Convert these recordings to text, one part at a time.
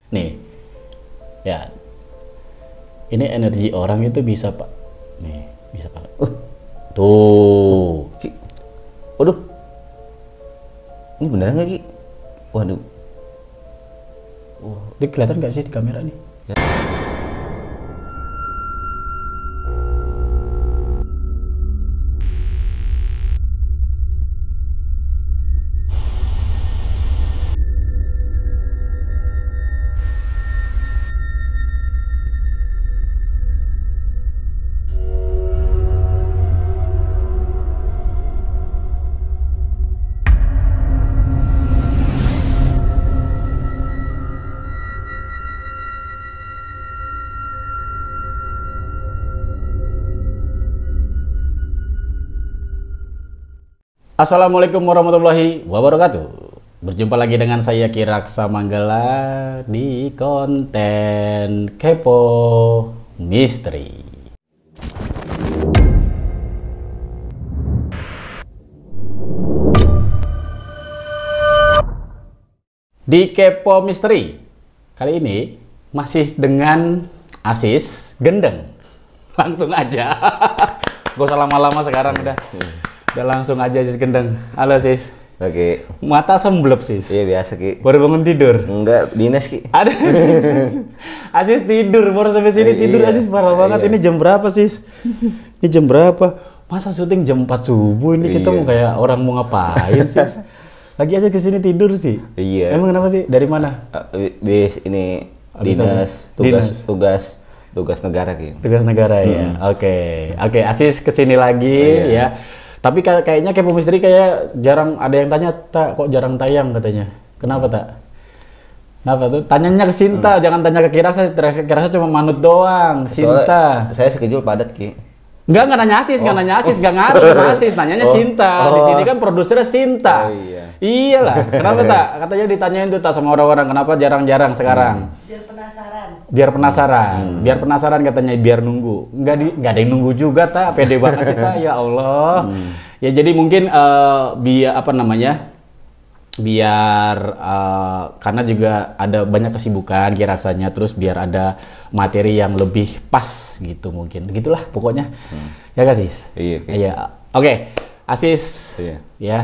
Nih, ya, ini energi orang itu bisa pak, nih bisa pak. Tuh, Ki. Waduh, ini beneran nggak Ki? Waduh, ini kelihatan nggak sih di kamera nih? ya. Assalamualaikum warahmatullahi wabarakatuh. Berjumpa lagi dengan saya Ki Raksa Manggala di konten Kepo Misteri. Di Kepo Misteri kali ini masih dengan Asis Gendeng. Langsung aja. Gak usah lama-lama sekarang udah langsung aja Sis Gendeng. Halo Sis. Oke. Mata semblep Sis. Iya biasa Ki. Baru bangun tidur. Enggak, dinas Ki. Ada. Asis tidur baru sampai sini tidur. Iya. Asis parah banget. Iya. Ini jam berapa Sis? Ini jam berapa? Masa syuting jam 4 subuh ini kita Iya. mau kayak orang mau ngapain Sis? Lagi aja kesini tidur sih. Iya. Emang kenapa sih? Dari mana? Bis ini Habis dinas, apa? tugas negara Ki. Tugas negara ya. Oke. Asis kesini lagi Iya. ya. Tapi kayaknya Kepo Misteri kayak jarang ada yang tanya, tak kok jarang tayang katanya. Kenapa tak? Kenapa tuh? Tanyanya ke Sinta, jangan tanya ke Kirasa. Kirasa cuma manut doang. Sinta. Soalnya saya schedule padat Ki. Enggak nanya Asis, nggak nanya Asis, nggak ngaruh sama Asis, nanyanya Sinta. Di sini kan produsernya Sinta. Oh, iya. Iyalah. Kenapa tak? Katanya ditanyain tuh tak sama orang-orang kenapa jarang-jarang sekarang. Biar penasaran katanya, biar nunggu. Nggak ada yang nunggu juga tak, pede banget sih tak, ya Allah. Ya jadi mungkin biar karena juga ada banyak kesibukan rasanya, terus biar ada materi yang lebih pas gitu mungkin, gitulah pokoknya. Ya gak Sis? Iya. Ki. Iya. Oke, Asis. Iya. Ya,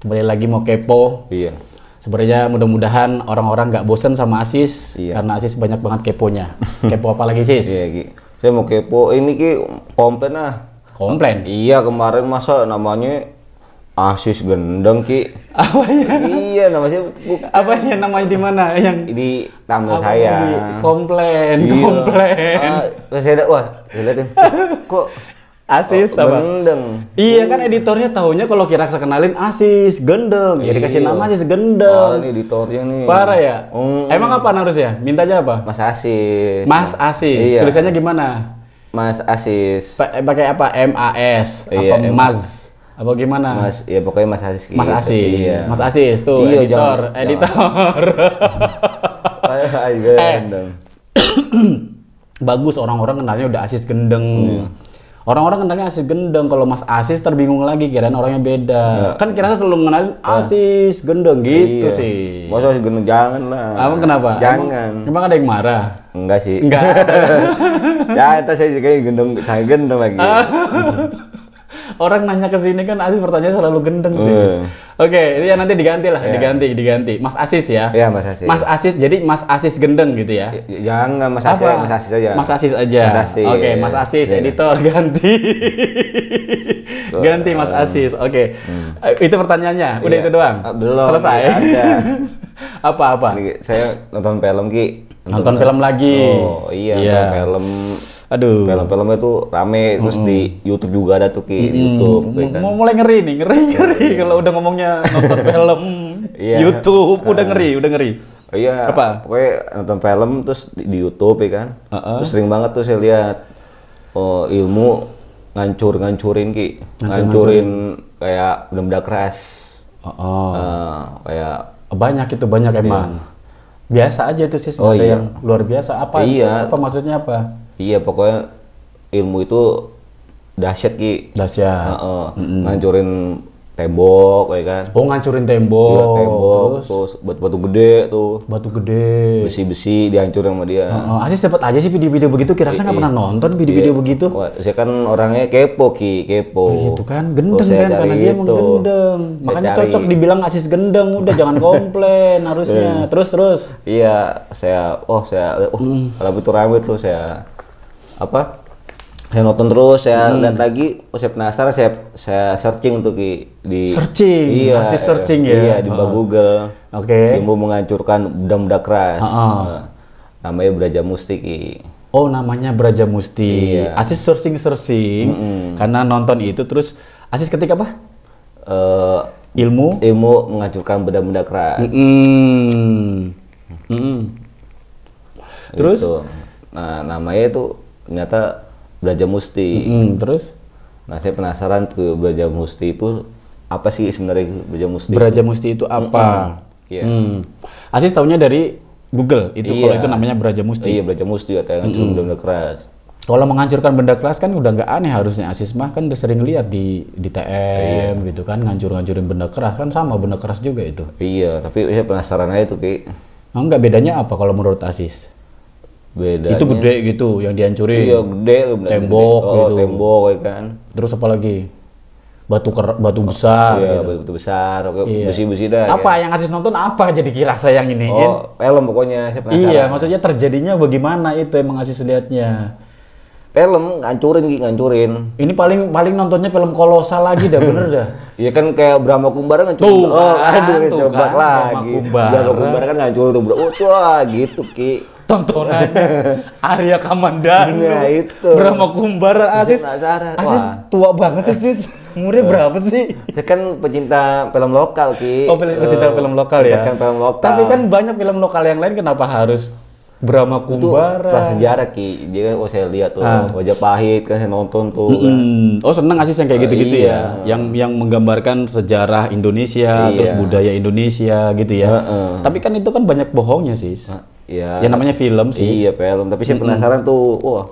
kembali lagi mau kepo. Iya. Sebenarnya mudah-mudahan orang-orang nggak bosan sama Asis, Iya. karena Asis banyak banget keponya. Kepo apa lagi Sis? Iya Ki. Saya mau kepo ini Ki, komplain ah. Komplain? Iya, kemarin masa namanya Asis Gendeng Ki. Apanya? Iya, namanya bukan. Apanya namanya di mana? Yang Di thumbnail apa saya. tadi? Komplain. Saya liatin. Kok Asis apa? Gendeng. Iya kan editornya tahunya kalau Kiraksa kenalin Asis Gendeng. Jadi kasih Iya. nama Asis Parah Gendeng. nih editornya nih. Parah ya? Hmm. Emang apa harusnya? Minta aja apa? Mas Asis. Mas Asis. Iya. Tulisannya gimana? Mas Asis. Pakai apa? MAS Iya, apa Mas? Apa gimana? Mas, ya pokoknya Mas Asis gitu. Mas Asis. Iya. Mas Asis tuh Iya, editor. jangan. Editor. Gendeng. Bagus, orang-orang kenalnya udah Asis Gendeng. Orang-orang kenalnya Asis Gendeng. Kalau Mas Asis terbingung lagi, kirain orangnya beda. Kan kira selalu mengenalin Asis Gendeng gitu Iya. sih. Masa Asis Gendeng, jangan lah. Emang kenapa? Jangan. Emang ada yang marah? Enggak sih. Enggak. Ya, itu saya juga gendeng, saya gendeng lagi. Orang nanya ke sini kan Asis pertanyaan selalu gendeng sih. Oke, ini ya nanti diganti lah, Iya. diganti. Mas Asis ya. Iya, Mas Asis. Mas Asis, jadi Mas Asis gendeng gitu ya. Jangan Mas Asis, Apa? Mas Asis aja. Mas Asis aja. Mas Asis. Oke, Mas Asis, Iya. editor ganti. Ganti Mas Asis. Oke. Itu pertanyaannya. Udah Iya. itu doang. Belum. Selesai. Ada. Apa-apa? Ini saya nonton film Ki. Nonton film lagi. Oh iya, nonton film. Aduh. Film-filmnya tuh rame, terus di YouTube juga ada tuh Ki, di YouTube. ya kan. Mau mulai ngeri nih, ngeri kalau udah ngomongnya nonton film, Iya. YouTube udah ngeri. Oh iya, Apa? pokoknya nonton film terus di YouTube ya kan. Terus sering banget tuh saya lihat ilmu ngancurin Ki. Ngancurin kayak benda keras. Kayak Banyak emang. Biasa aja tuh sih, Oh, ada iya. yang luar biasa. Apa? Iya. Apa maksudnya apa? iya pokoknya ilmu itu dahsyat Ki. Dahsyat. Ngancurin tembok, ya kan. Oh, ngancurin tembok. Iya, tembok, terus batu gede tuh. Batu gede. Besi-besi dihancurin sama dia. Asis dapat aja sih video-video begitu. Kira-kira nggak pernah nonton video-video begitu. Wah, saya kan orangnya kepo, kepo. Itu kan gendeng kan, karena dia emang gendeng. Makanya cocok dibilang Asis gendeng, udah jangan komplain harusnya. Terus. Iya, saya rame tuh saya saya nonton terus, saya lihat lagi, saya penasaran, saya searching tuh di searching, iya, Asis searching ya. Iya, di Google. Oke. Ilmu menghancurkan benda-benda keras. Namanya Brajamusti Ki. Oh, namanya Brajamusti. Iya. Asis searching karena nonton itu, terus Asis ketik apa? Ilmu menghancurkan benda-benda keras. Terus? Gitu. Nah, namanya itu ternyata Brajamusti. Terus? Nah, saya penasaran tuh Brajamusti itu apa sih sebenarnya Brajamusti? Brajamusti itu apa? Asis taunya dari Google itu, kalau itu namanya Brajamusti. Iya, Brajamusti atau menghancurkan benda keras. Kalau menghancurkan benda keras kan udah nggak aneh harusnya. Asis mah kan udah sering lihat di TM gitu kan, ngancurin benda keras kan, sama benda keras juga itu. Iya, tapi saya penasaran aja tuh Ki. Enggak, bedanya apa kalau menurut Asis? Bedanya itu gede gitu yang dihancurin. Iya, gede, tembok gede. gitu. Tembok ya kan. Terus apa lagi? Batu besar. Iya, gitu. batu besar, besi-besi dah. Apa yang Asis nonton apa jadi kirasa yang ini? Film pokoknya, saya penasaran. Iya, maksudnya terjadinya bagaimana itu emang Asis lihatnya. Film ngancurin. Ini paling nontonnya film kolosal lagi dah, bener dah. Iya kan kayak Brahma Kumbara ngancurin. Coba lagi. Brahma Kumbara kan ngancurin tuh, bro. Wah, gitu Ki. Tontonannya Arya Kamandanu, itu Brahma Kumbara. Asis tua banget sih, umurnya berapa sih? Saya kan pecinta film lokal Ki. Oh, pecinta film lokal ya. Film lokal. Tapi kan banyak film lokal yang lain, kenapa harus Brahma Kumbara? Itu prasejarah Ki. Dia kan saya lihat tuh Wajah Pahit kan saya nonton tuh. Oh, seneng Asis yang kayak gitu-gitu ya. Yang menggambarkan sejarah Indonesia, terus budaya Indonesia gitu ya. Tapi kan itu kan banyak bohongnya Sis. Iya. Yang namanya film sih. Iya, film. Tapi saya penasaran tuh. Wah,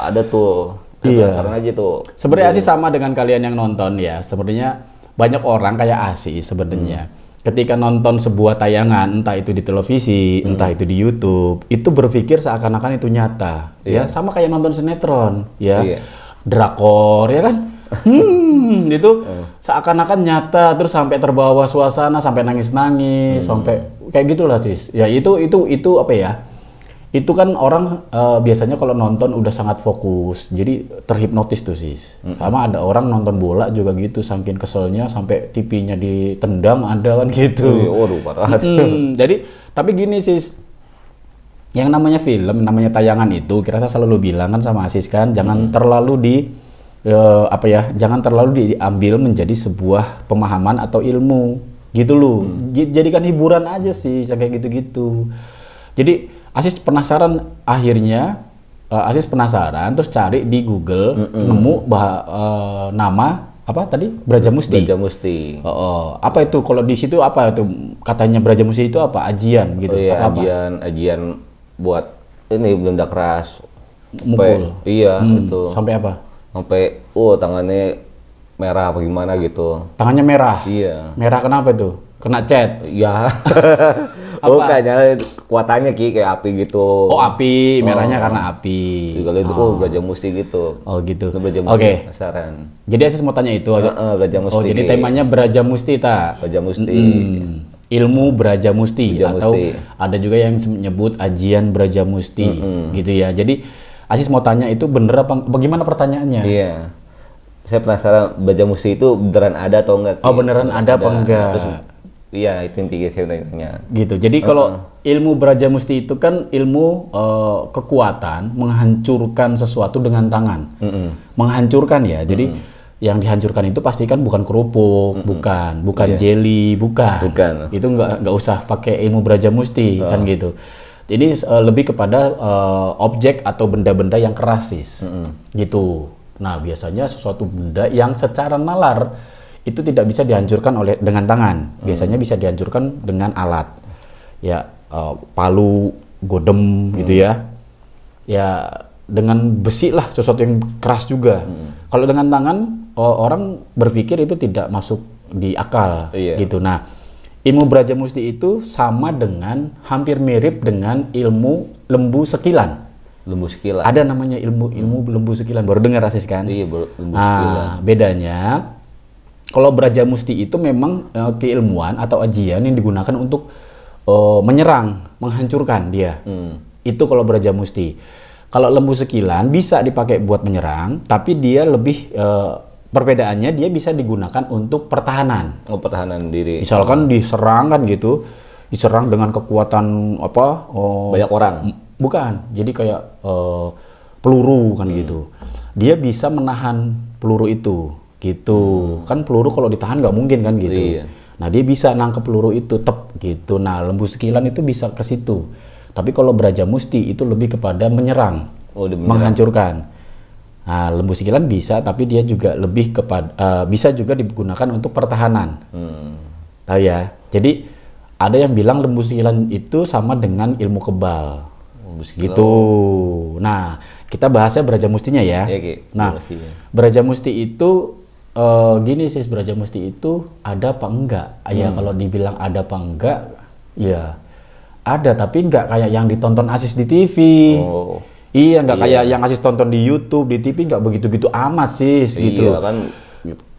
ada tuh. Penasaran aja tuh. Sebenarnya Asis sama dengan kalian yang nonton ya. Sebenarnya banyak orang kayak Asis sebenarnya. Ketika nonton sebuah tayangan, entah itu di televisi, entah itu di YouTube, itu berpikir seakan-akan itu nyata. Ya, sama kayak nonton sinetron, ya. Drakor, ya kan? Itu seakan-akan nyata, terus sampai terbawa suasana, sampai nangis-nangis, sampai kayak gitulah Sis. Ya itu apa ya? Itu kan orang biasanya kalau nonton udah sangat fokus, jadi terhipnotis tuh Sis. Sama ada orang nonton bola juga gitu, saking keselnya sampai TV-nya ditendang, ada kan gitu. Waduh, parah. Jadi tapi gini Sis, yang namanya film, namanya tayangan itu, kira saya selalu bilang kan sama Asis kan, jangan terlalu jangan terlalu diambil menjadi sebuah pemahaman atau ilmu gitu loh. Jadikan hiburan aja sih kayak gitu-gitu. Jadi Asis penasaran, akhirnya Asis penasaran terus cari di Google, nemu nama apa tadi? Brajamusti. Apa itu kalau di situ, apa itu katanya Brajamusti itu apa? Ajian gitu. Iya, ajian buat ini benda keras. Mukul. Iya, itu. Sampai apa? Sampai tangannya merah apa gimana gitu. Tangannya merah? Iya. Merah kenapa itu? Kena cat? Iya. Kayaknya kekuatannya Ki kayak api gitu. Oh, api, merahnya karena api. Kalau itu Brajamusti gitu. Oh gitu. Oke. Penasaran. Jadi Asis mau tanya itu. Brajamusti. Oh, jadi temanya Brajamusti ta? Brajamusti. Ilmu Brajamusti. Atau ada juga yang menyebut ajian Brajamusti gitu ya. Jadi Asis mau tanya itu bener apa? Bagaimana pertanyaannya? Iya. Saya penasaran Brajamusti itu beneran ada atau enggak? Oh, beneran ada apa enggak? Terus, iya, itu intinya saya tanya. Gitu. Jadi kalau ilmu Brajamusti itu kan ilmu kekuatan menghancurkan sesuatu dengan tangan. Menghancurkan ya. Jadi yang dihancurkan itu pasti kan bukan kerupuk, bukan jelly, bukan. Itu nggak usah pakai ilmu Brajamusti kan gitu. Jadi lebih kepada objek atau benda-benda yang keras Sis. Gitu. Nah, biasanya sesuatu benda yang secara nalar itu tidak bisa dihancurkan dengan tangan. Biasanya bisa dihancurkan dengan alat. Ya, palu, godem gitu ya. Ya, dengan besi lah, sesuatu yang keras juga. Kalau dengan tangan orang berpikir itu tidak masuk di akal gitu. Nah, ilmu Brajamusti itu sama dengan hampir mirip dengan ilmu lembu sekilan. Lembu sekilan. Ada namanya ilmu lembu sekilan. Baru dengar Asis kan? Iya, lembu sekilan. Bedanya kalau Brajamusti itu memang keilmuan atau ajian yang digunakan untuk menyerang, menghancurkan dia. Itu kalau Brajamusti. Kalau lembu sekilan bisa dipakai buat menyerang, tapi dia lebih perbedaannya dia bisa digunakan untuk pertahanan. Oh, pertahanan diri. Misalkan diserang kan gitu, diserang dengan kekuatan apa? Banyak orang. Bukan, jadi kayak peluru kan gitu. Dia bisa menahan peluru itu, gitu. Kan peluru kalau ditahan nggak mungkin kan gitu. Iya. Nah dia bisa nangkep peluru itu, gitu. Nah lembu sekilan itu bisa ke situ. Tapi kalau Brajamusti itu lebih kepada menyerang, menghancurkan. Nah, lembu sekilan bisa, tapi dia juga lebih kepada bisa juga digunakan untuk pertahanan. Tahu ya? Jadi ada yang bilang lembu sekilan itu sama dengan ilmu kebal. Gitu. Nah, kita bahasnya Brajamustinya ya. Nah, Brajamusti itu gini sih, Brajamusti itu ada apa enggak? Ya kalau dibilang ada apa enggak, ya ada, tapi nggak kayak yang ditonton Asis di TV. Iya, nggak kayak yang Asis tonton di YouTube, di TV nggak begitu-gitu amat sih, gitu loh. Kan.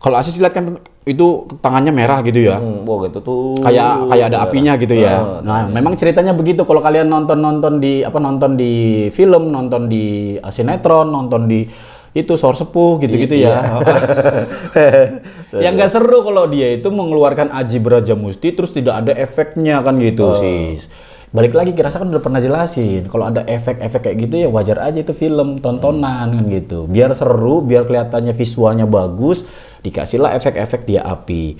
Kalau Asis lihat kan itu tangannya merah gitu ya. Gitu tuh. Kayak ada apinya gitu ya. Nah, memang ceritanya begitu. Kalau kalian nonton di film, nonton di sinetron, nonton di itu Sor Sepuh gitu-gitu ya. Yang nggak seru kalau dia itu mengeluarkan aji Brajamusti terus tidak ada efeknya kan gitu sis. Balik lagi, Rasa kan udah pernah jelasin. Kalau ada efek-efek kayak gitu ya wajar aja, itu film, tontonan kan gitu. Biar seru, biar kelihatannya visualnya bagus, dikasihlah efek-efek dia api.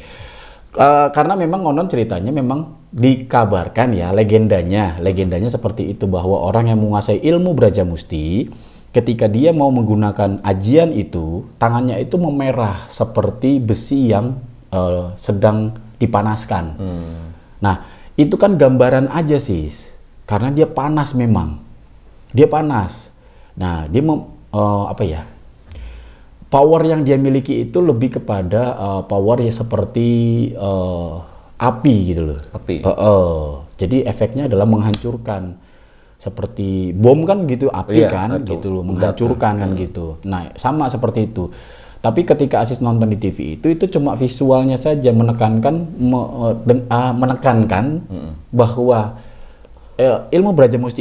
Karena memang konon ceritanya memang dikabarkan ya, legendanya seperti itu, bahwa orang yang menguasai ilmu Brajamusti ketika dia mau menggunakan ajian itu, tangannya itu memerah seperti besi yang sedang dipanaskan. Nah, itu kan gambaran aja sis, karena dia panas memang, dia panas. Nah, dia power yang dia miliki itu lebih kepada power ya seperti api gitu loh. Api. Jadi efeknya adalah menghancurkan, seperti bom kan gitu, api kan gitu loh, menghancurkan kan gitu. Nah, sama seperti itu. Tapi ketika Asis nonton di TV itu cuma visualnya saja menekankan bahwa ilmu Brajamusti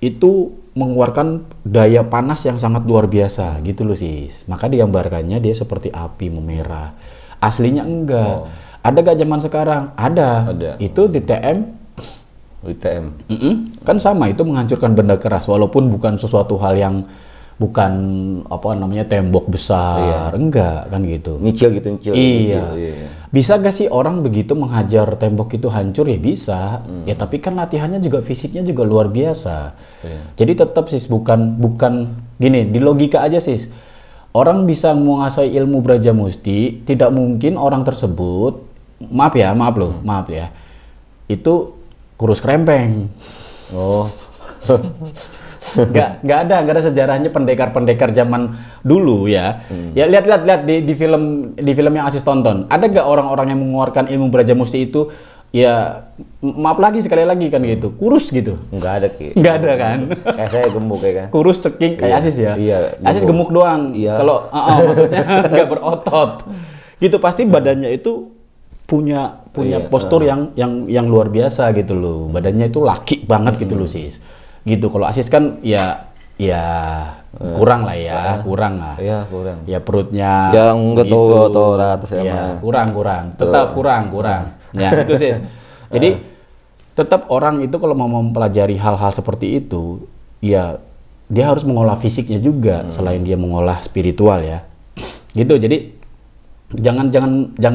itu mengeluarkan daya panas yang sangat luar biasa gitu loh sis. Maka digambarkannya dia seperti api memerah. Aslinya enggak. Ada gak zaman sekarang? Ada. Itu di TM. Kan sama, itu menghancurkan benda keras walaupun bukan sesuatu hal yang bukan tembok besar, enggak kan gitu. Nyicil. Iya. Bisa gak sih orang begitu menghajar tembok itu hancur? Ya bisa. Ya tapi kan latihannya juga, fisiknya juga luar biasa. Jadi tetap sis, bukan gini, di logika aja sis. Orang bisa menguasai ilmu Brajamusti, tidak mungkin orang tersebut, maaf ya, itu kurus krempeng. Nggak ada sejarahnya pendekar zaman dulu ya. Ya lihat di film yang Asis tonton. Ada nggak orang-orang yang mengeluarkan ilmu Brajamusti itu ya, maaf sekali lagi kan gitu, kurus gitu? Nggak ada Ki. Nggak ada kan? Kayak saya gemuk ya kan. Kurus ceking kayak Asis ya. Iya. Asis gemuk doang. Iya. Kalau maksudnya nggak berotot. Gitu pasti badannya itu punya postur yang luar biasa gitu loh. Badannya itu laki banget gitu loh sis. Gitu. Kalau Asis kan ya kurang lah ya, kurang lah. Iya, kurang. Ya perutnya yang getol ratus ya, kurang. Tetap kurang. Ya, itu sih. Jadi tetap orang itu kalau mau mempelajari hal-hal seperti itu, ya dia harus mengolah fisiknya juga selain dia mengolah spiritual ya. Gitu. Jadi jangan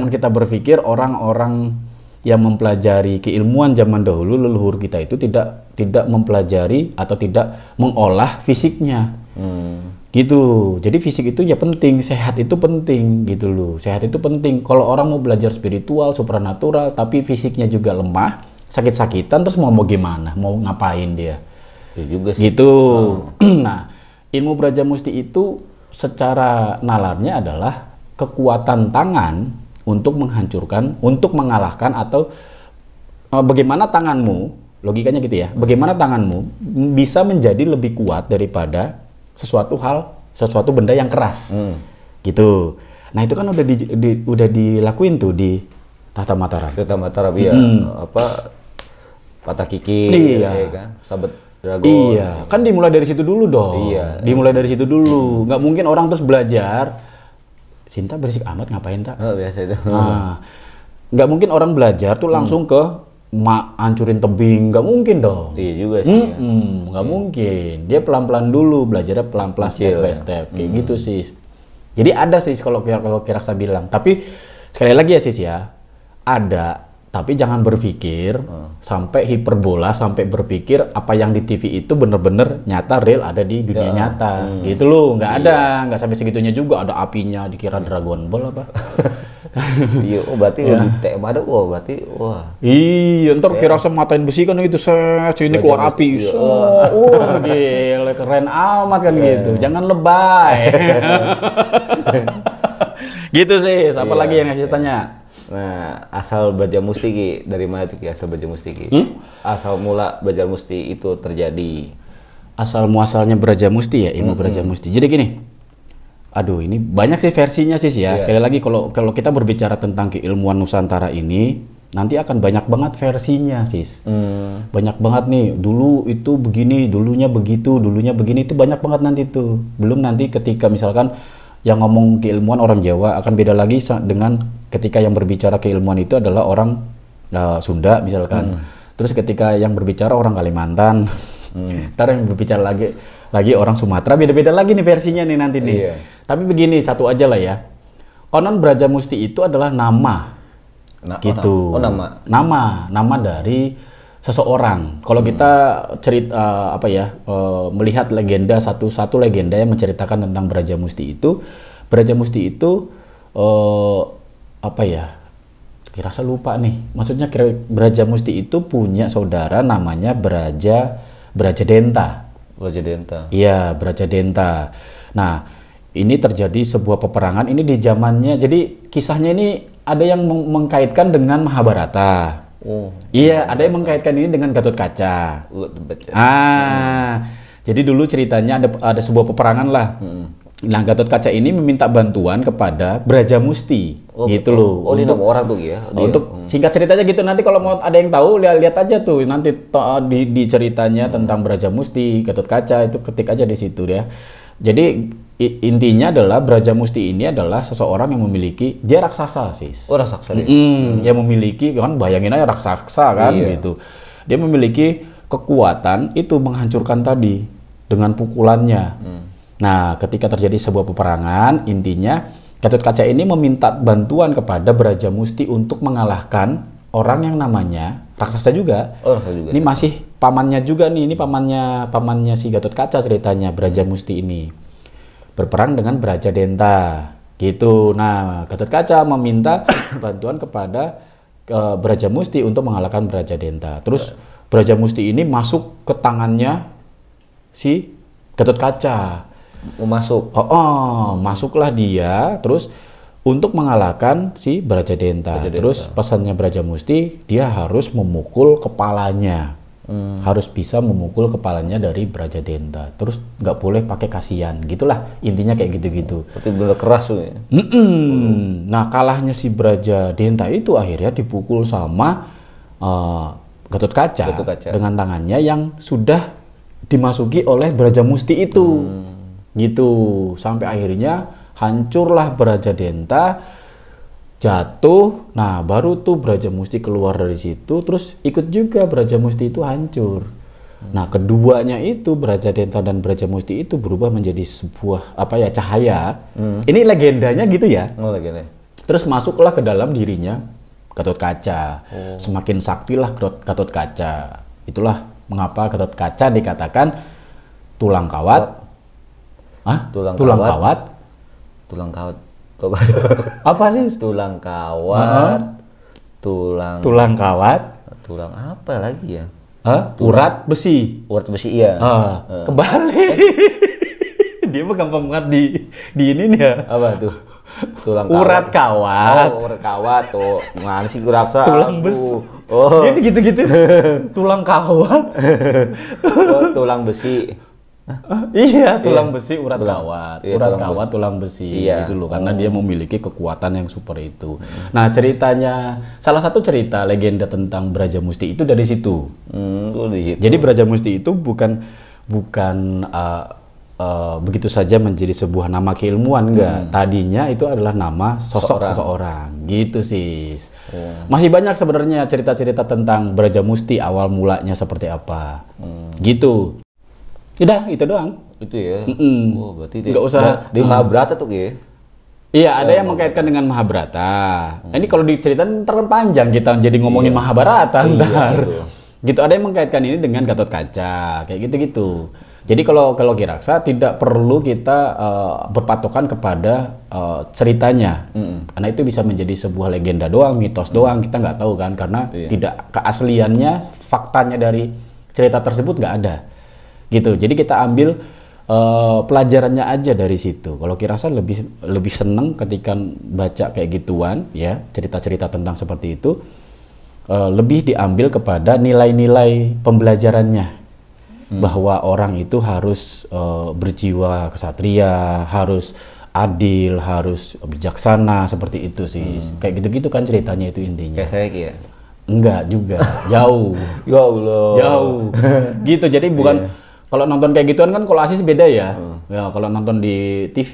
kita berpikir orang-orang yang mempelajari keilmuan zaman dahulu, leluhur kita itu tidak mempelajari atau tidak mengolah fisiknya. Gitu. Jadi fisik itu ya penting, sehat itu penting gitu loh. Sehat itu penting. Kalau orang mau belajar spiritual, supranatural, tapi fisiknya juga lemah, sakit-sakitan, terus mau gimana? Mau ngapain dia? Ya juga sih. Gitu. Nah, ilmu Brajamusti itu secara nalarnya adalah kekuatan tangan untuk menghancurkan, untuk mengalahkan, atau bagaimana tanganmu, logikanya gitu ya, bagaimana tanganmu bisa menjadi lebih kuat daripada sesuatu benda yang keras, gitu. Nah itu kan udah dilakuin tuh di Tahta Mataram. Tahta Mataram ya, patah kiki, iya. Ya kan, sabet dragon. Iya, kan dimulai dari situ dulu dong. Iya. Dimulai dari situ dulu. Nggak mungkin orang terus belajar. Sinta berisik amat ngapain tak? Oh, biasa itu. Nah, nggak mungkin orang belajar tuh langsung ke hancurin tebing, nggak mungkin dong. Iya juga sih. Nggak mungkin. Dia pelan-pelan dulu, belajarnya pelan-pelan, step by step, kayak gitu sih. Jadi ada sih kalau Kiraksa bilang. Tapi sekali lagi ya sis ya, ada. Tapi jangan berpikir sampai hiperbola, sampai berpikir apa yang di TV itu bener-bener nyata, real, ada di dunia nyata. Gitu loh, nggak ada, nggak sampai segitunya juga. Ada apinya, dikira Dragon Ball apa. Iya, berarti lebih ada, berarti Iya, ntar kira matain besi kan itu, ini keluar api. Gila, keren amat kan gitu. Jangan lebay. Gitu sih, apa lagi yang ngasih tanya? Nah, asal Brajamusti Ki, dari mana tuh Ki asal Brajamusti Ki? Asal mula Brajamusti itu terjadi. Asal muasalnya Brajamusti ya, ilmu Brajamusti. Jadi gini, aduh ini banyak sih versinya sih ya. Sekali lagi kalau kita berbicara tentang keilmuan Nusantara ini, nanti akan banyak banget versinya sis. Banyak banget nih, dulu itu begini, dulunya begitu, dulunya begini, itu banyak banget nanti tuh. Belum nanti ketika misalkan yang ngomong keilmuan orang Jawa akan beda lagi dengan ketika yang berbicara keilmuan itu adalah orang Sunda misalkan. Terus ketika yang berbicara orang Kalimantan, ntar yang berbicara lagi orang Sumatera, beda-beda lagi nih versinya nih nanti nih. Tapi begini, satu aja lah ya. Konon Brajamusti itu adalah nama. Gitu. Nama dari seseorang. Kalau kita cerita melihat legenda satu legenda yang menceritakan tentang Brajamusti itu Kirasa lupa nih. Maksudnya Brajamusti itu punya saudara namanya Brajadenta. Iya, Brajadenta. Nah, ini terjadi sebuah peperangan ini di zamannya. Jadi kisahnya ini ada yang mengkaitkan dengan Mahabharata. Iya, ada yang mengkaitkan ini dengan Gatotkaca. Jadi dulu ceritanya ada sebuah peperangan lah. Nah, Gatotkaca ini meminta bantuan kepada Brajamusti, gitu loh. Ini nama orang tuh ya. Untuk singkat ceritanya gitu. Nanti kalau mau ada yang tahu, lihat aja tuh. Nanti di ceritanya tentang Brajamusti, Gatotkaca itu ketik aja di situ ya. Jadi intinya adalah Brajamusti ini adalah seseorang yang memiliki, dia raksasa sis. Oh, raksasa dia. Yang memiliki, kan bayangin aja raksasa kan gitu. Dia memiliki kekuatan itu menghancurkan tadi dengan pukulannya. Nah, ketika terjadi sebuah peperangan, intinya Gatotkaca ini meminta bantuan kepada Brajamusti untuk mengalahkan orang yang namanya raksasa juga. Ini masih pamannya juga nih, ini pamannya si Gatotkaca ceritanya, Brajamusti ini. Berperang dengan Brajadenta, gitu. Nah, Gatotkaca meminta bantuan kepada Brajamusti untuk mengalahkan Brajadenta. Terus Brajamusti ini masuk ke tangannya si Gatotkaca. Masuklah dia, terus untuk mengalahkan si Brajadenta. Terus pesannya Brajamusti, dia harus memukul kepalanya. Harus bisa memukul kepalanya dari Brajadenta. Terus nggak boleh pakai kasihan. Gitulah intinya kayak gitu-gitu. Berarti bener keras tuh ya. Nah, kalahnya si Brajadenta itu akhirnya dipukul sama Gatotkaca dengan tangannya yang sudah dimasuki oleh Brajamusti itu. Gitu. Sampai akhirnya hancurlah Brajadenta, jatuh. Nah, baru tuh Brajamusti keluar dari situ, terus ikut juga Brajamusti itu hancur. Nah, keduanya itu, Brajadenta dan Brajamusti itu berubah menjadi sebuah cahaya. Ini legendanya gitu ya. Legenda. Terus masuklah ke dalam dirinya Gatotkaca. Semakin saktilah Gatotkaca. Itulah mengapa Gatotkaca dikatakan tulang kawat. Tulang kawat. Apa sih? Tulang kawat. Tulang kawat. Tulang apa lagi ya? Urat besi. Urat besi iya. Kebalik. Dia mah gampang banget di ini nih ya. Apa tuh? Tulang Urat kawat. Oh, urat kawat tuh. Mana sih gue rasa? Tulang besi. Oh. Jadi gitu-gitu. Tulang kawat. Oh, tulang besi. Iya, tulang besi, urat kawat. Iya, Urat kawat, tulang besi. Iya. Itu loh, karena dia memiliki kekuatan yang super itu. Nah, ceritanya, salah satu cerita legenda tentang Brajamusti itu dari situ. Jadi Brajamusti itu bukan begitu saja menjadi sebuah nama keilmuan, enggak. Tadinya itu adalah nama sosok seseorang, gitu sih. Masih banyak sebenarnya cerita-cerita tentang Brajamusti awal mulanya seperti apa, gitu. Udah, itu doang. Itu ya. Oh, berarti nggak usah di Mahabharata tuh ya. Iya, ada yang mengkaitkan dengan Mahabharata. Ini kalau diceritain ntar panjang kita jadi ngomongin Mahabharata ntar. Gitu, ada yang mengkaitkan ini dengan Gatot Kaca, kayak gitu-gitu. Jadi kalau Kiraksa tidak perlu kita berpatokan kepada ceritanya, karena itu bisa menjadi sebuah legenda doang, mitos doang, kita nggak tahu kan, karena tidak keasliannya, faktanya dari cerita tersebut nggak ada, gitu. Jadi kita ambil pelajarannya aja dari situ. Kalau Kiraksa lebih seneng ketika baca kayak gituan, ya cerita-cerita tentang seperti itu, lebih diambil kepada nilai-nilai pembelajarannya. Bahwa orang itu harus berjiwa kesatria, harus adil, harus bijaksana, seperti itu sih. Kayak gitu-gitu kan ceritanya itu intinya. Kayak saya Ki ya? Enggak juga, jauh. Ya Allah. Jauh. Gitu, jadi bukan kalau nonton kayak gituan kan kalau Asis beda ya. Ya kalau nonton di TV,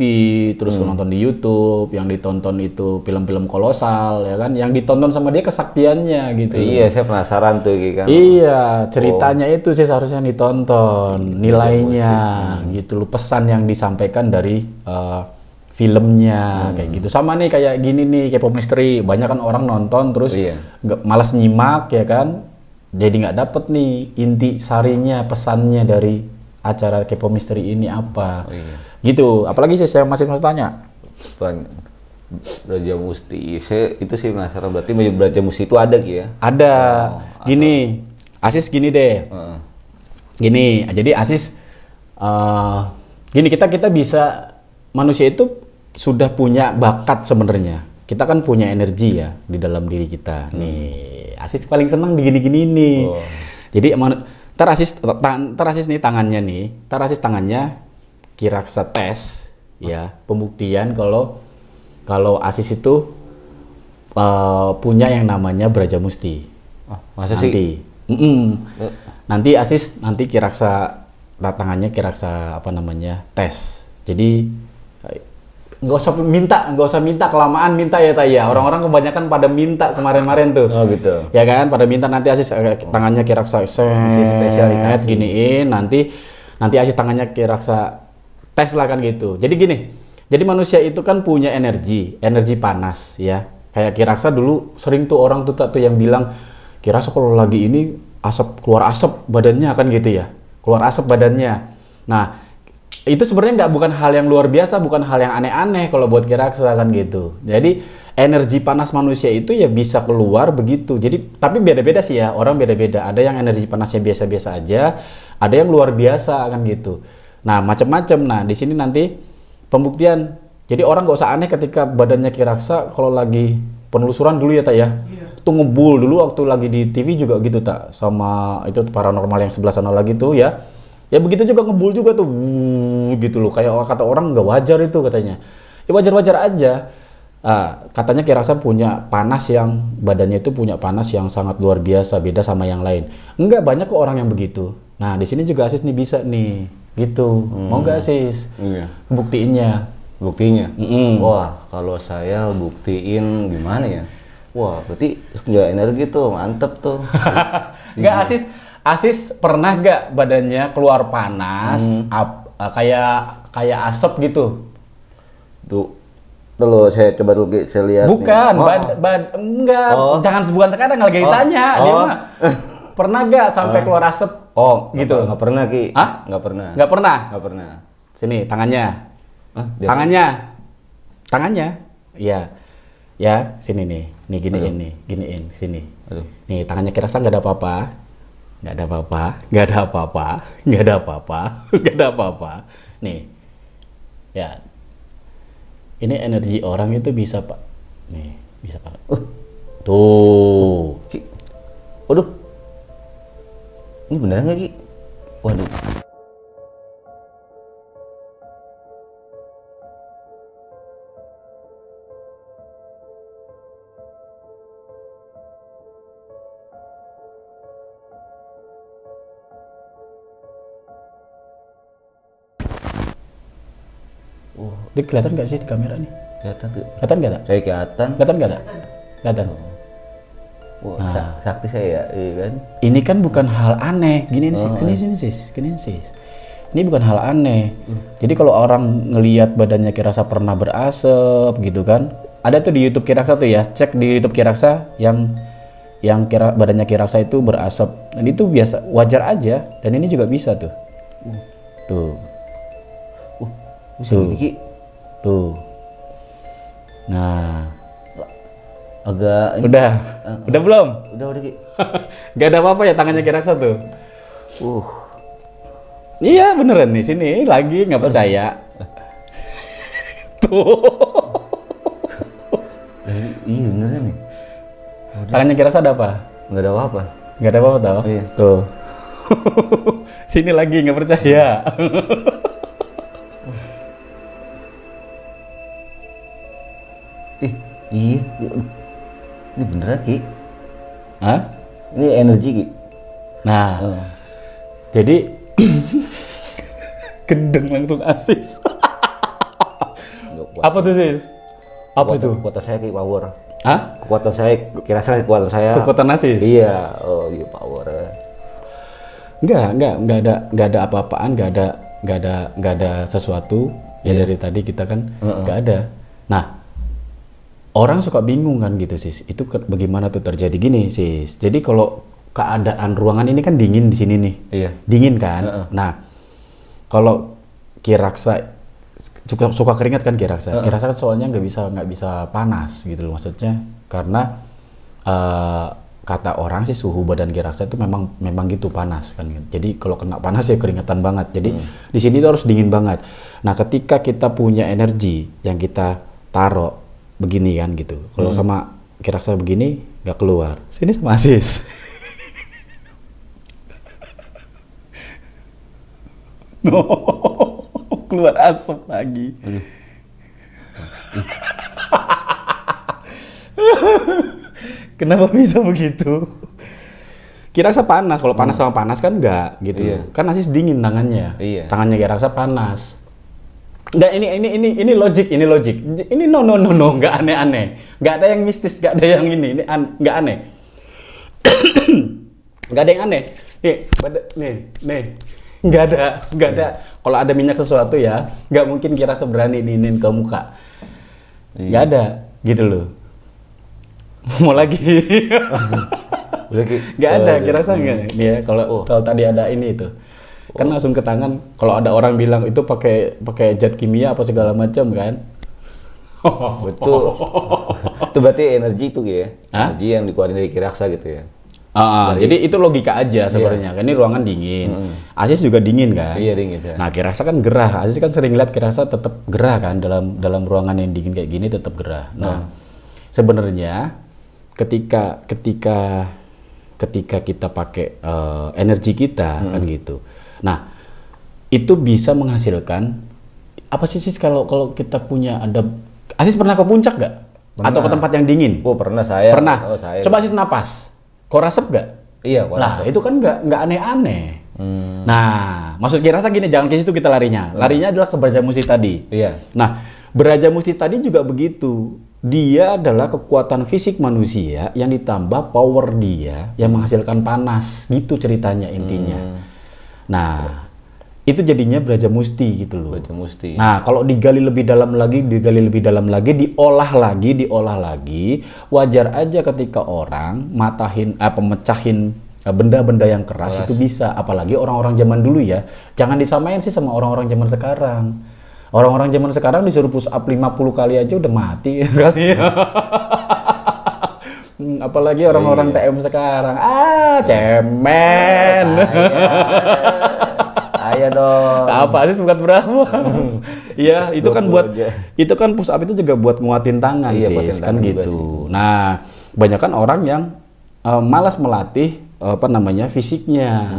terus nonton di YouTube, yang ditonton itu film-film kolosal ya kan, yang ditonton sama dia kesaktiannya gitu. Iya, saya penasaran tuh kan. Iya, ceritanya itu sih seharusnya ditonton, nilainya gitu loh, pesan yang disampaikan dari filmnya kayak gitu. Sama nih kayak gini nih, K-pop Mystery, banyak kan orang nonton terus malas nyimak ya kan. Jadi nggak dapet nih inti sarinya, pesannya dari acara K-pop Mystery ini apa. Gitu, apalagi sih saya masih mau tanya. Brajamusti, itu sih penasaran, berarti Brajamusti itu ada Ki ya? Ada. Gini, Asis gini deh. Gini, jadi Asis gini, kita bisa, manusia itu sudah punya bakat sebenarnya. Kita kan punya energi ya di dalam diri kita. Nih, Asis paling senang di gini-gini nih. Jadi ntar Asis nih tangannya nih, Kiraksa tes ya, pembuktian kalau Asis itu punya yang namanya Brajamusti. Masa nanti. Nanti Asis Kiraksa tangannya Kiraksa tes. Jadi nggak usah minta kelamaan minta ya Taya. Orang-orang kebanyakan pada minta kemarin-kemarin tuh. Oh gitu. Ya kan, pada minta nanti Asis tangannya Kiraksa spesial giniin, nanti Asis tangannya Kiraksa tes lah kan gitu. Jadi gini. Jadi manusia itu kan punya energi panas ya. Kayak Kiraksa dulu sering tuh orang tuh yang bilang, Kiraksa kalau lagi ini keluar asap badannya kan gitu ya. Keluar asap badannya. Nah, itu sebenarnya bukan hal yang luar biasa, bukan hal yang aneh-aneh kalau buat Kiraksa kan gitu. Jadi energi panas manusia itu ya bisa keluar begitu. Jadi tapi beda-beda sih ya, orang beda-beda. Ada yang energi panasnya biasa-biasa aja, ada yang luar biasa kan gitu. Nah macam-macam. Nah di sini nanti pembuktian. Jadi orang nggak usah aneh ketika badannya Kiraksa kalau lagi penelusuran dulu ya Tak ya. Itu ngebul dulu waktu lagi di TV juga gitu Tak. Sama itu paranormal yang sebelah sana lagi tuh ya. Ya begitu juga ngebul juga tuh, gitu loh. Kayak kata orang nggak wajar itu katanya. Ya wajar-wajar aja. Katanya Kiraksa punya panas yang, badannya itu punya panas yang sangat luar biasa, beda sama yang lain. Enggak, banyak kok orang yang begitu. Nah di sini juga Asis nih bisa nih, gitu. Mau nggak Asis? Buktiinnya. Wah, kalau saya buktiin gimana ya? Wah, berarti punya energi tuh, mantep tuh. Enggak, Asis pernah gak badannya keluar panas, kayak asap gitu? Tuh saya coba dulu saya lihat. Bukan, enggak, bukan sekarang lagi ditanya. Dia mah pernah gak sampai keluar asap? Gitu. Nggak pernah Ki. Hah? Nggak pernah. Nggak pernah. Sini tangannya. Tangannya. Iya. Ya, sini nih. Nih giniin sini. Aduh. Nih tangannya Kiraksa nggak ada apa-apa. Nggak ada apa-apa. Nih, Ya, ini energi orang itu bisa Pak. Nih, bisa Pak. Tuh. Waduh. Ini beneran nggak Ki? Waduh. Ini kelihatan nggak sih di kamera nih? Kelihatan tuh. Kelihatan nggak? Saya kelihatan. Kelihatan nggak? Kelihatan. Wah, Nah. sakti saya ya, iya kan? Ini kan bukan hal aneh. Gini sih, gini sis. Ini bukan hal aneh. Jadi kalau orang ngelihat badannya Kiraksa pernah berasap gitu kan, ada tuh di YouTube Kiraksa tuh ya, cek di YouTube Kiraksa yang badannya Kiraksa itu berasap. Dan itu biasa, wajar aja. Dan ini juga bisa tuh. Tuh. Bisa Ki. Tuh. Nah, Agak ini. udah belum? Udah Ki. Gak ada apa-apa ya tangannya Kiraksa tuh. Iya beneran nih, sini lagi nggak percaya. Tuh. Iya beneran nih. Tangannya Kiraksa ada apa? Nggak ada apa-apa. Nggak ada apa-apa tau? Iya. Tuh. Sini lagi nggak percaya. Iya. Ini beneran Ki. Hah? Ini energi Ki. Nah, jadi gendeng langsung asis. Apa tuh sis? Apa itu? Kekuatan saya Ki, power. Hah? Kekuatan saya, kekuatan saya. Kekuatan asis? Iya. Oh iya power. Nggak ada apa-apaan, nggak ada sesuatu ya dari tadi kita kan nggak ada. Nah, orang suka bingung kan gitu sis. Itu bagaimana tuh terjadi gini sis. Jadi kalau keadaan ruangan ini kan dingin di sini nih. Iya. Dingin kan. Nah, kalau Kiraksa suka keringat kan Kiraksa. Kiraksa kan soalnya nggak bisa panas gitu loh maksudnya. Karena kata orang sih suhu badan Kiraksa itu memang gitu panas kan. Jadi kalau kena panas ya keringetan banget. Jadi di sini tuh harus dingin banget. Nah, ketika kita punya energi yang kita taruh begini kan gitu. Kalau sama Kiraksa begini nggak keluar. Sini sama Asis. No, keluar asap lagi. Kenapa bisa begitu? Kiraksa panas, kalau panas sama panas kan enggak gitu. Iya. Kan Asis dingin tangannya. Iya. Tangannya Kiraksa panas. Enggak, ini logik. Ini no, enggak aneh-aneh. Enggak ada yang mistis, enggak ada yang ini enggak aneh. Enggak ada yang aneh. Nih. Enggak ada. Kalau ada minyak sesuatu ya, enggak mungkin Kiraksa berani diinin ke muka. Enggak ada, gitu loh. Mau lagi. Nggak ada, Kiraksa nggak. Nih ya, kalau tadi ada ini itu, kan langsung ke tangan. Kalau ada orang bilang itu pakai zat kimia apa segala macam kan? Betul. Itu berarti energi itu ya? Hah? Energi yang dikeluarin dari Kiraksa gitu ya? Jadi itu logika aja sebenarnya. Kan ini ruangan dingin, Asis juga dingin kan? Iya dingin. Ya. Nah Kiraksa kan gerah. Asis kan sering lihat Kiraksa tetap gerah kan dalam ruangan yang dingin kayak gini tetap gerah. Nah sebenarnya ketika kita pakai energi kita kan gitu. Nah, itu bisa menghasilkan apa sih kalau kita punya ada Asis pernah ke puncak gak? Atau ke tempat yang dingin? Oh, pernah saya. Pernah. Oh, saya. Coba Asis napas. Kok rasep gak? Iya, kok Nah, itu kan nggak aneh-aneh. Nah, maksud Kiraksa gini, jangan ke situ kita larinya. Larinya adalah ke Brajamusti tadi. Iya. Nah, Brajamusti tadi juga begitu. Dia adalah kekuatan fisik manusia yang ditambah power dia yang menghasilkan panas. Gitu ceritanya intinya. Nah, itu jadinya Brajamusti gitu loh. Brajamusti. Nah, kalau digali lebih dalam lagi, diolah lagi, wajar aja ketika orang pemecahin benda-benda yang keras itu bisa. Apalagi orang-orang zaman dulu ya. Jangan disamain sih sama orang-orang zaman sekarang. Orang-orang zaman sekarang disuruh push up 50 kali aja udah mati kali ya. Apalagi orang-orang TM sekarang. Cemen. Ayo dong. Apa sih bukan berapa? Iya, itu kan buat itu kan push up itu juga buat nguatin tangan Iya, sih, nguatin kan tangan gitu. juga sih. Nah, kebanyakan orang yang malas melatih apa namanya fisiknya,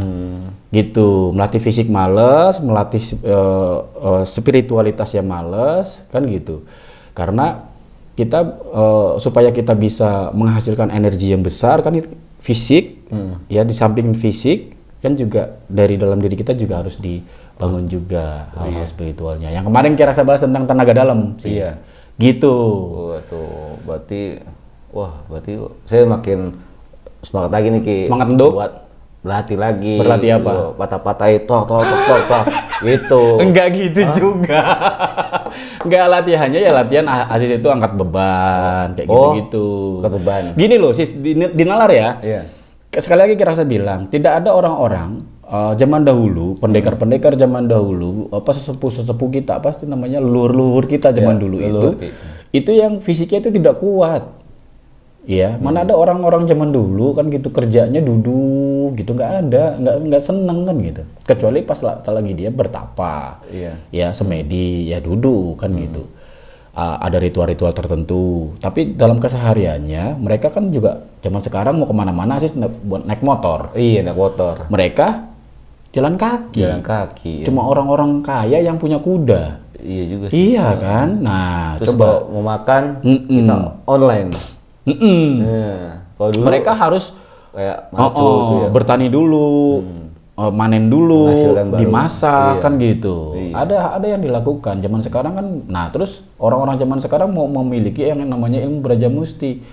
gitu. Melatih fisik males, melatih spiritualitasnya males, kan gitu. Karena kita supaya kita bisa menghasilkan energi yang besar kan itu fisik, ya di samping fisik kan juga dari dalam diri kita juga harus dibangun juga hal-hal spiritualnya. Yang kemarin kira saya bahas tentang tenaga dalam sih. Iya. Gitu. Wah tuh, berarti saya makin semangat lagi nih Ki. Semangat untuk buat berlatih lagi. Berlatih apa? Patah-patahin tok. Gitu. Enggak gitu juga. Enggak, latihannya ya latihan Aziz itu angkat beban kayak gitu-gitu. Angkat beban. Gini loh, sis di nalar ya. Iya. Sekali lagi kira saya bilang, tidak ada orang-orang zaman dahulu, pendekar-pendekar zaman dahulu, apa sesepuh kita, apa sih namanya, leluhur kita zaman dulu itu yang fisiknya itu tidak kuat. Iya, mana ada orang-orang zaman dulu kan gitu kerjanya duduk gitu, nggak seneng kan gitu. Kecuali pas lagi dia bertapa, ya semedi, ya duduk kan gitu. Ada ritual-ritual tertentu. Tapi dalam kesehariannya mereka kan juga zaman sekarang mau kemana-mana sih naik motor. Iya, naik motor. Mereka jalan kaki. Jalan kaki. Cuma orang-orang kaya yang punya kuda. Iya juga sih. Iya kan. Nah, terus coba mau makan kita online. Kalau dulu mereka harus kayak tuh ya. bertani dulu, manen dulu, dimasak kan gitu. Iya. Ada yang dilakukan. Zaman sekarang kan, nah terus orang-orang zaman sekarang mau memiliki yang namanya ilmu Brajamusti.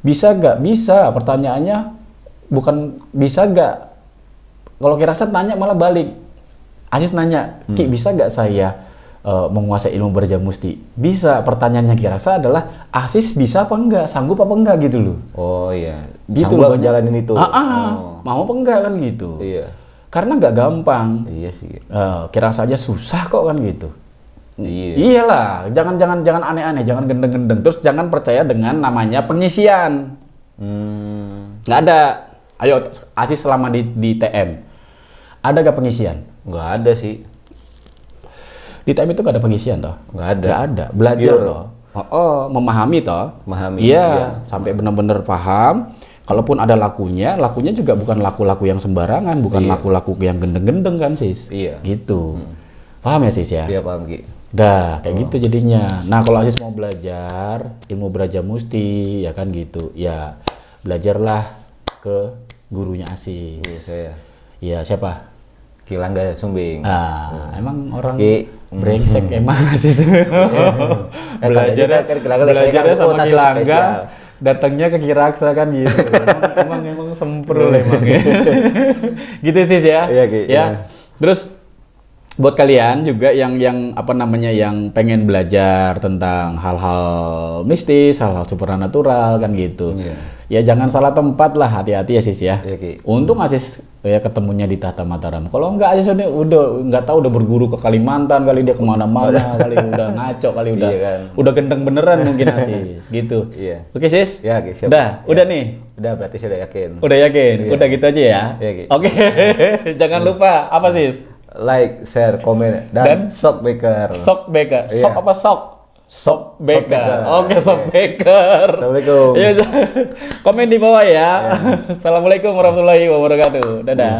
Bisa nggak? Bisa. Pertanyaannya bukan bisa nggak. Kalau kira saya tanya malah balik. Aziz nanya, Ki bisa nggak saya menguasai ilmu Brajamusti? Bisa. Pertanyaannya kira-kira adalah Aziz bisa apa enggak, sanggup apa enggak gitu loh. Oh iya, gitu sanggup ngejalanin itu. Mau apa enggak kan gitu. Iya. Karena nggak gampang. Iya sih. Kira saja susah kok kan gitu. Iya. Iyalah, jangan aneh-aneh, jangan gendeng-gendeng. Terus jangan percaya dengan namanya pengisian. Nggak ada. Ayo Aziz selama di TM. Ada gak pengisian? Nggak ada sih. Di TM itu gak ada pengisian toh? Nggak ada. Nggak ada. Belajar toh. Memahami toh. Memahami. Iya, sampai benar-benar paham. Kalaupun ada lakunya juga bukan laku-laku yang sembarangan, bukan laku-laku yang gendeng-gendeng kan sis? Iya. Gitu. Paham ya sis ya? Iya paham Ki. Dah, kayak gitu jadinya. Nah kalau Aziz mau belajar ilmu Brajamusti, ya kan gitu. Ya belajarlah ke gurunya Aziz. Iya saya. Iya siapa? Ki Langga Sumbing. Emang orang Ki brengsek emang Aziz. Belajarnya sama Ki Langga. Datangnya ke Kiraksa kan gitu. emang semprul emang ya. Gitu sih ya. Iya, Ki. Ya. Terus buat kalian juga yang apa namanya yang pengen belajar tentang hal-hal mistis, hal-hal supernatural kan gitu. Iya. Ya jangan salah tempat lah, hati-hati ya sis ya. Iya, Ki. Untung Aziz ya ketemunya di Tahta Mataram. Kalau enggak Aziz udah nggak tahu udah berguru ke Kalimantan kali, dia kemana-mana kali, udah ngaco kali, udah Iya kan. udah gendeng beneran mungkin Aziz gitu. Iya. Oke sis? Ya, Ki, siap. Udah nih. Udah berarti saya udah yakin. Udah yakin? Iya. Udah gitu aja ya? Iya, Ki. Oke. Jangan lupa apa sis? Like, share, komen, dan Sok Baker. Sok Baker. Iya. Sok apa sok? Sok Baker. Baker. Oke, Sok Baker. Assalamualaikum. Iya, komen di bawah ya. Assalamualaikum warahmatullahi wabarakatuh. Dadah.